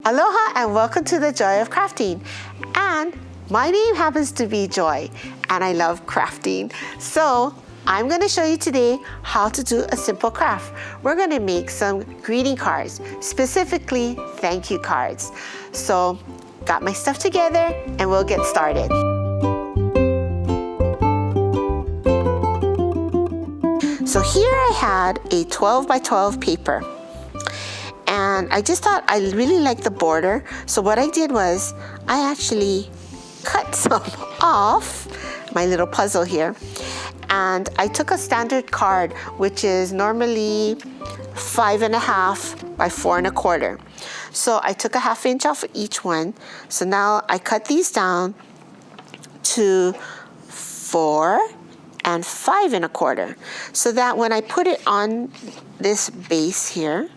Aloha and welcome to the Joy of Crafting. And my name happens to be Joy and I love crafting. So I'm going to show you today how to do a simple craft. We're going to make some greeting cards, specifically thank you cards. So got my stuff together and we'll get started. So here I had a 12 by 12 paper. And I just thought I really liked the border. So what I did was I actually cut some off my little puzzle here. And I took a standard card, which is normally 5.5 by 4.25. So I took a 1/2 inch off of each one. So now I cut these down to 4 and 5.25. So that when I put it on this base here,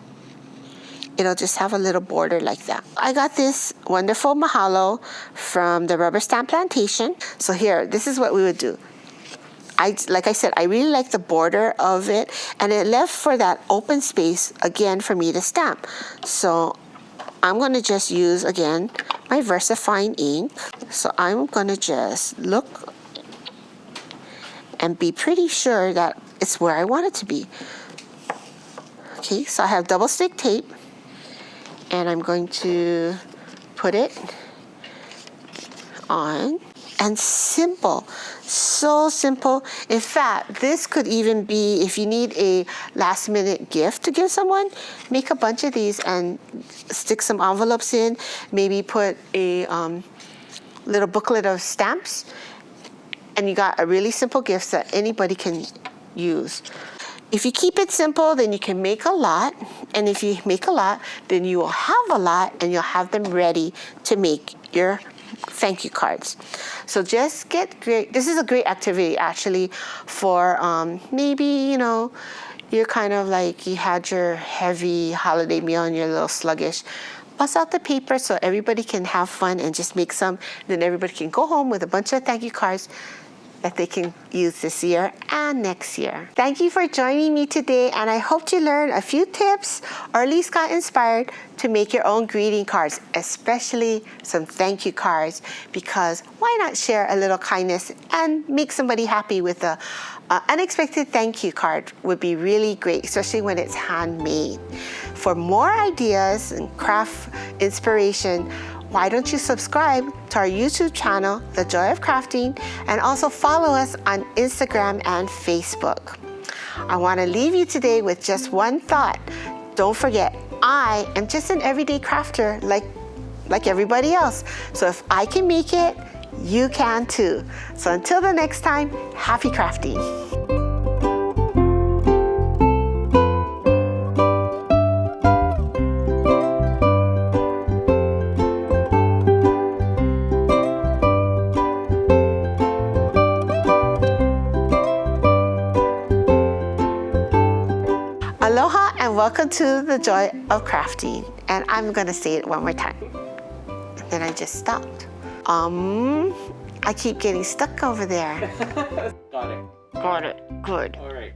it'll just have a little border like that. I got this wonderful mahalo from the Rubber Stamp Plantation. So here, this is what we would do. Like I said, I really like the border of it, and it left for that open space again for me to stamp. So I'm going to just use again my VersaFine ink. So I'm going to just look and be pretty sure that it's where I want it to be. Okay, so I have double stick tape. And I'm going to put it on. And simple, so simple. In fact, this could even be, if you need a last minute gift to give someone, make a bunch of these and stick some envelopes in. Maybe put a little booklet of stamps. And you got a really simple gift that anybody can use. If you keep it simple, then you can make a lot. And if you make a lot, then you will have a lot and you'll have them ready to make your thank you cards. So just get great. This is a great activity actually for maybe, you know, you're kind of like you had your heavy holiday meal and you're a little sluggish. Bust out the paper so everybody can have fun and just make some. Then everybody can go home with a bunch of thank you cards that they can use this year and next year. Thank you for joining me today, and I hope you learned a few tips or at least got inspired to make your own greeting cards, especially some thank you cards, because why not share a little kindness and make somebody happy with a unexpected thank you card would be really great, especially when it's handmade. For more ideas and craft inspiration, why don't you subscribe to our YouTube channel, The Joy of Crafting, and also follow us on Instagram and Facebook. I want to leave you today with just one thought. Don't forget, I am just an everyday crafter like everybody else. So if I can make it, you can too. So until the next time, happy crafting. Aloha and welcome to the Joy of Crafting. And I'm gonna say it one more time. And then I just stopped. I keep getting stuck over there. Got it. Got it. Good. All right.